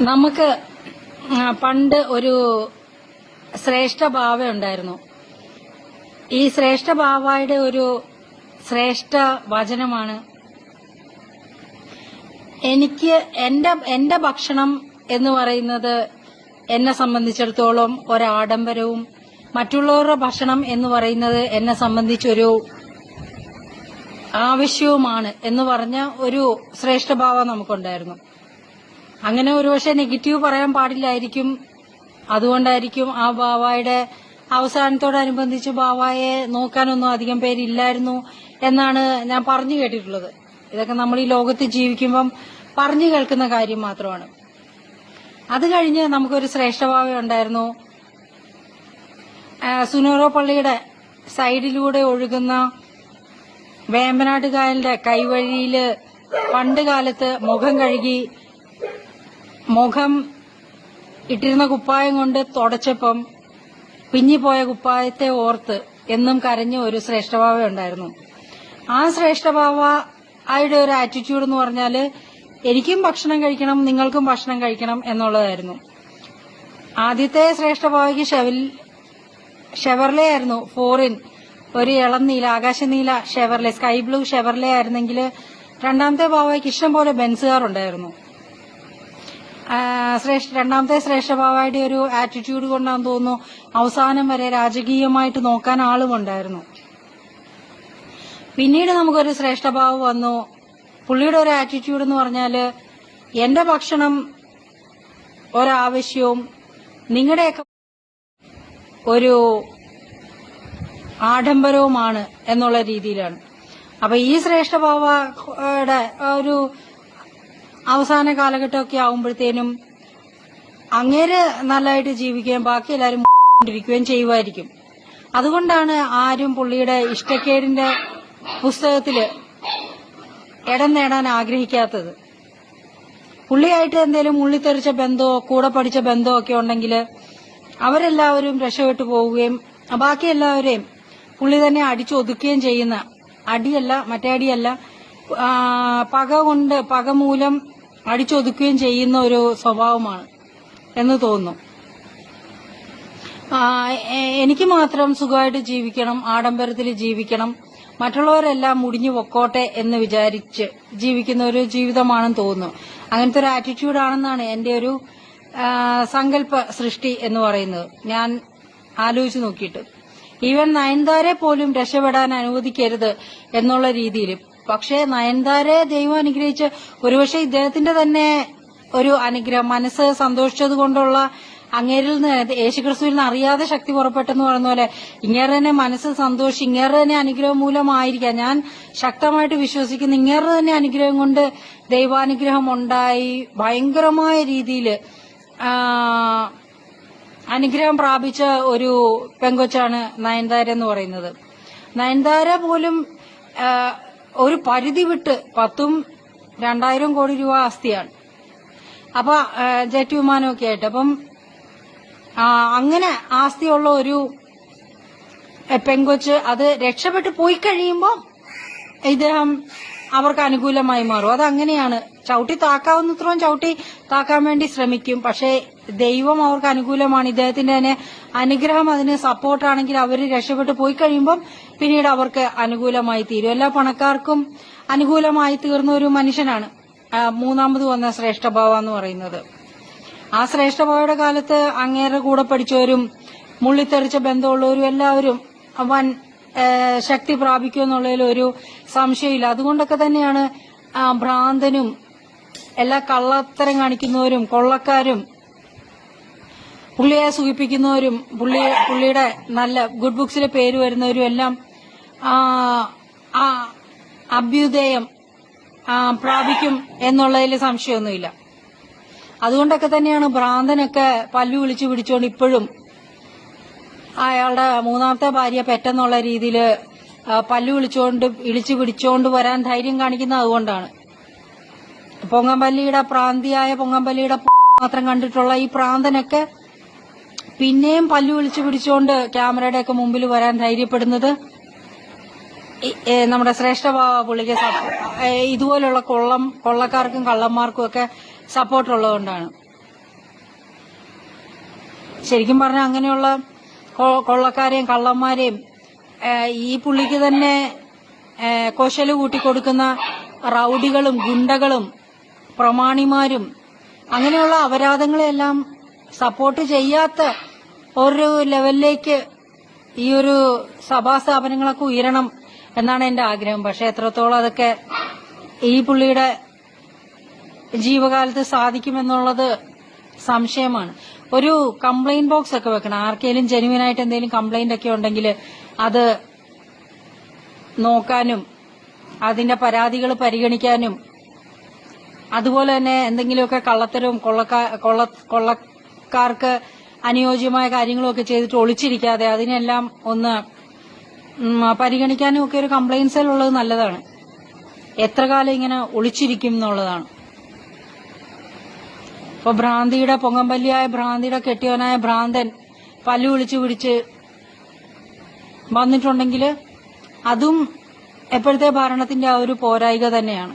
നമുക്ക് പണ്ട് ഒരു ശ്രേഷ്ഠ ബാവ ഉണ്ടായിരുന്നു. ഈ ശ്രേഷ്ഠ ബാവയുടെ ഒരു ശ്രേഷ്ഠ വചനമാണ്, എനിക്ക് എന്റെ ഭക്ഷണം എന്ന് പറയുന്നത് എന്നെ സംബന്ധിച്ചിടത്തോളം ഒരാഡംബരവും മറ്റുള്ളവരുടെ ഭക്ഷണം എന്ന് പറയുന്നത് എന്നെ സംബന്ധിച്ചൊരു ആവശ്യവുമാണ് എന്ന് പറഞ്ഞ ഒരു ശ്രേഷ്ഠ ഭാവ നമുക്കുണ്ടായിരുന്നു. അങ്ങനെ ഒരുപക്ഷെ നെഗറ്റീവ് പറയാൻ പാടില്ലായിരിക്കും, അതുകൊണ്ടായിരിക്കും ആ ബാവായുടെ അവസാനത്തോടനുബന്ധിച്ച് ബാവായെ നോക്കാനൊന്നും അധികം പേരില്ലായിരുന്നു എന്നാണ് ഞാൻ പറഞ്ഞു കേട്ടിട്ടുള്ളത്. ഇതൊക്കെ നമ്മൾ ഈ ലോകത്ത് ജീവിക്കുമ്പം പറഞ്ഞു കേൾക്കുന്ന കാര്യം മാത്രമാണ്. അത് കഴിഞ്ഞ് നമുക്കൊരു ശ്രേഷ്ഠ ബാവ ഉണ്ടായിരുന്നു. സുനൂറോ പള്ളിയുടെ സൈഡിലൂടെ ഒഴുകുന്ന വേമ്പനാട്ട് കായലിന്റെ കൈവഴിയില് പണ്ട് കാലത്ത് മുഖം കഴുകി മുഖം ഇട്ടിരുന്ന കുപ്പായം കൊണ്ട് തുടച്ചപ്പം പിഞ്ഞിപ്പോയ കുപ്പായത്തെ ഓർത്ത് എന്നും കരഞ്ഞ ഒരു ശ്രേഷ്ഠഭാവ ഉണ്ടായിരുന്നു. ആ ശ്രേഷ്ഠഭാവയുടെ ഒരു ആറ്റിറ്റ്യൂഡ് എന്ന് പറഞ്ഞാല് എനിക്കും ഭക്ഷണം കഴിക്കണം, നിങ്ങൾക്കും ഭക്ഷണം കഴിക്കണം എന്നുള്ളതായിരുന്നു. ആദ്യത്തെ ശ്രേഷ്ഠഭാവയ്ക്ക് ഷെവർലെ ആയിരുന്നു, ഫോറിൻ ഒരു ഇളം നീല, ആകാശനീല ഷെവർലെ, സ്കൈ ബ്ലൂ ഷെവർലെ ആയിരുന്നെങ്കിൽ രണ്ടാമത്തെ ഭാവയ്ക്ക് ഇഷ്ടം പോലെ ബെൻസുകാറുണ്ടായിരുന്നു. രണ്ടാമത്തെ ശ്രേഷ്ഠഭാവയുടെ ഒരു ആറ്റിറ്റ്യൂഡ് കൊണ്ടാന്ന് തോന്നുന്നു അവസാനം വരെ രാജകീയമായിട്ട് നോക്കാൻ ആളുമുണ്ടായിരുന്നു. പിന്നീട് നമുക്കൊരു ശ്രേഷ്ഠഭാവം വന്നു. പുള്ളിയുടെ ഒരു ആറ്റിറ്റ്യൂഡ് എന്ന് പറഞ്ഞാല് എന്റെ ഭക്ഷണം ഒരാവശ്യവും നിങ്ങളുടെയൊക്കെ ഒരു ആഡംബരവുമാണ് എന്നുള്ള രീതിയിലാണ്. അപ്പൊ ഈ ശ്രേഷ്ഠഭാവയുടെ ഒരു അവസാന കാലഘട്ടമൊക്കെ ആവുമ്പോഴത്തേനും അങ്ങേര് നല്ലതായിട്ട് ജീവിക്കുകയും ബാക്കി എല്ലാവരും ഇരിക്കുകയും ചെയ്യുമായിരിക്കും. അതുകൊണ്ടാണ് ആരും പുള്ളിയുടെ ഇഷ്ടക്കേടിന്റെ പുസ്തകത്തില് ഇടം നേടാൻ ആഗ്രഹിക്കാത്തത്. പുള്ളിയായിട്ട് എന്തെങ്കിലും ഉള്ളിത്തെറിച്ച ബന്ധമോ കൂടെ പഠിച്ച ബന്ധമോ ഒക്കെ ഉണ്ടെങ്കിൽ അവരെല്ലാവരും രക്ഷപ്പെട്ടു പോവുകയും ബാക്കി എല്ലാവരെയും പുള്ളി തന്നെ അടിച്ചൊതുക്കുകയും ചെയ്യുന്ന, അടിയല്ല മറ്റേ അടിയല്ല, പക മൂലം അടിച്ചൊതുക്കുകയും ചെയ്യുന്ന ഒരു സ്വഭാവമാണ് എന്ന് തോന്നുന്നു. എനിക്ക് മാത്രം സുഖമായിട്ട് ജീവിക്കണം, ആഡംബരത്തിൽ ജീവിക്കണം, മറ്റുള്ളവരെല്ലാം മുടിഞ്ഞു പൊക്കോട്ടെ എന്ന് വിചാരിച്ച് ജീവിക്കുന്ന ഒരു ജീവിതമാണെന്ന് തോന്നുന്നു. അങ്ങനത്തെ ഒരു ആറ്റിറ്റ്യൂഡാണെന്നാണ് എന്റെ ഒരു സങ്കല്പ സൃഷ്ടി എന്ന് പറയുന്നത്. ഞാൻ ആലോചിച്ച് നോക്കിയിട്ട് ഈവൻ നയൻതാരെ പോലും രക്ഷപ്പെടാൻ അനുവദിക്കരുത് എന്നുള്ള രീതിയിൽ. പക്ഷേ നയൻതാരെ ദൈവം അനുഗ്രഹിച്ച് ഒരുപക്ഷെ ഇദ്ദേഹത്തിന്റെ തന്നെ ഒരു അനുഗ്രഹം, മനസ്സ് സന്തോഷിച്ചത് കൊണ്ടുള്ള അങ്ങേരിൽ നിന്ന് യേശുക്രിസ്തുവിൽ നിന്ന് അറിയാതെ ശക്തി പുറപ്പെട്ടെന്ന് പറയുന്ന പോലെ ഇങ്ങേറെ തന്നെ മനസ്സ് സന്തോഷിച്ച് ഇങ്ങേറെ തന്നെ അനുഗ്രഹം മൂലമായിരിക്കാം. ഞാൻ ശക്തമായിട്ട് വിശ്വസിക്കുന്നു ഇങ്ങേറെ തന്നെ അനുഗ്രഹം കൊണ്ട് ദൈവാനുഗ്രഹം ഉണ്ടായി ഭയങ്കരമായ രീതിയിൽ അനുഗ്രഹം പ്രാപിച്ച ഒരു പെങ്കൊച്ചാണ് നയൻതാര എന്ന് പറയുന്നത്. നയൻതാര പോലും ഒരു പരിധി വിട്ട് 10,000-2,000 കോടി രൂപ ആസ്തിയാണ്. അപ്പൊ ജെറ്റ് വിമാനമൊക്കെ ആയിട്ട് അപ്പം അങ്ങനെ ആസ്തിയുള്ള ഒരു പെങ്കൊച്ച് അത് രക്ഷപ്പെട്ട് പോയി കഴിയുമ്പോൾ ഇദ്ദേഹം അവർക്ക് അനുകൂലമായി മാറും. അതങ്ങനെയാണ്. ചവിട്ടി താക്കാവുന്നത്രയും ചവിട്ടി താക്കാൻ വേണ്ടി ശ്രമിക്കും. പക്ഷേ ദൈവം അവർക്ക് അനുകൂലമാണ്. ഇദ്ദേഹത്തിന്റെ തന്നെ അനുഗ്രഹം അതിന് സപ്പോർട്ടാണെങ്കിൽ അവർ രക്ഷപ്പെട്ട് പോയി കഴിയുമ്പം പിന്നീട് അവർക്ക് അനുകൂലമായി തീരും. എല്ലാ പണക്കാർക്കും അനുകൂലമായി തീർന്ന ഒരു മനുഷ്യനാണ് മൂന്നാമത് വന്ന ശ്രേഷ്ഠഭാവ എന്ന് പറയുന്നത്. ആ ശ്രേഷ്ഠഭാവയുടെ കാലത്ത് അങ്ങേറെ കൂടെ പഠിച്ചവരും മുള്ളിത്തെറിച്ച ബന്ധമുള്ളവരും എല്ലാവരും വൻ ശക്തി പ്രാപിക്കുമെന്നുള്ളതിൽ ഒരു സംശയമില്ല. അതുകൊണ്ടൊക്കെ തന്നെയാണ് ഭ്രാന്തനും എല്ലാ കള്ളത്തരം കാണിക്കുന്നവരും കൊള്ളക്കാരും പുള്ളിയെ സൂചിപ്പിക്കുന്നവരും പുള്ളിയുടെ നല്ല ഗുഡ് ബുക്സിലെ പേര് വരുന്നവരും എല്ലാം അഭ്യുദയം പ്രാപിക്കും എന്നുള്ളതിൽ സംശയമൊന്നുമില്ല. അതുകൊണ്ടൊക്കെ തന്നെയാണ് ഭ്രാന്തനൊക്കെ പല്ലു വിളിച്ചു പിടിച്ചുകൊണ്ട് ഇപ്പോഴും അയാളുടെ മൂന്നാമത്തെ ഭാര്യ പെട്ടെന്നുള്ള രീതിയിൽ പല്ലു ഇളിച്ചു പിടിച്ചോണ്ട് വരാൻ ധൈര്യം കാണിക്കുന്നത് അതുകൊണ്ടാണ്. പൊങ്ങമ്പള്ളിയുടെ പ്രാന്തിയായ പൊങ്ങമ്പള്ളിയുടെ മാത്രം കണ്ടിട്ടുള്ള ഈ പ്രാന്തനൊക്കെ പിന്നെയും പല്ലു വിളിച്ചു പിടിച്ചുകൊണ്ട് ക്യാമറയുടെ ഒക്കെ മുമ്പിൽ വരാൻ ധൈര്യപ്പെടുന്നത് നമ്മുടെ ശ്രേഷ്ഠഭാവ പുള്ളിക്ക് ഇതുപോലുള്ള കൊള്ളക്കാർക്കും കള്ളന്മാർക്കും ഒക്കെ സപ്പോർട്ട് ഉള്ളതുകൊണ്ടാണ്. ശരിക്കും പറഞ്ഞാൽ അങ്ങനെയുള്ള കൊള്ളക്കാരെയും കള്ളന്മാരെയും ഈ പുള്ളിക്ക് തന്നെ കൊശല് കൂട്ടിക്കൊടുക്കുന്ന റൌഡികളും ഗുണ്ടകളും പ്രമാണിമാരും അങ്ങനെയുള്ള അപരാധങ്ങളെല്ലാം സപ്പോർട്ട് ചെയ്യാത്ത ഒരു ലെവലിലേക്ക് ഈ ഒരു സഭാ സ്ഥാപനങ്ങളൊക്കെ ഉയരണം എന്നാണ് എന്റെ ആഗ്രഹം. പക്ഷെ എത്രത്തോളം അതൊക്കെ ഈ പുള്ളിയുടെ ജീവകാലത്ത് സാധിക്കുമെന്നുള്ളത് സംശയമാണ്. ഒരു കംപ്ലൈന്റ് ബോക്സ് ഒക്കെ വെക്കണം. ആർക്കെങ്കിലും ജെന്യുവനായിട്ട് എന്തെങ്കിലും കംപ്ലൈന്റ് ഒക്കെ ഉണ്ടെങ്കിൽ അത് നോക്കാനും അതിന്റെ പരാതികൾ പരിഗണിക്കാനും അതുപോലെ തന്നെ എന്തെങ്കിലുമൊക്കെ കള്ളത്തരവും കൊള്ളക്കാർക്ക് അനുയോജ്യമായ കാര്യങ്ങളൊക്കെ ചെയ്തിട്ട് ഒളിച്ചിരിക്കാതെ അതിനെല്ലാം ഒന്ന് പരിഗണിക്കാനും ഒക്കെ ഒരു കംപ്ലൈന്റ് സെൽ ഉള്ളത് നല്ലതാണ്. എത്ര കാലം ഇങ്ങനെ ഒളിച്ചിരിക്കും എന്നുള്ളതാണ്. ഇപ്പൊ ഭ്രാന്തിയുടെ പൊങ്ങമ്പല്ലിയായ ഭ്രാന്തിയുടെ കെട്ടിയവനായ ഭ്രാന്തൻ പല്ലു വിളിച്ചു പിടിച്ച് വന്നിട്ടുണ്ടെങ്കിൽ അതും എപ്പോഴത്തെ ഭരണത്തിന്റെ ആ ഒരു പോരായിക തന്നെയാണ്.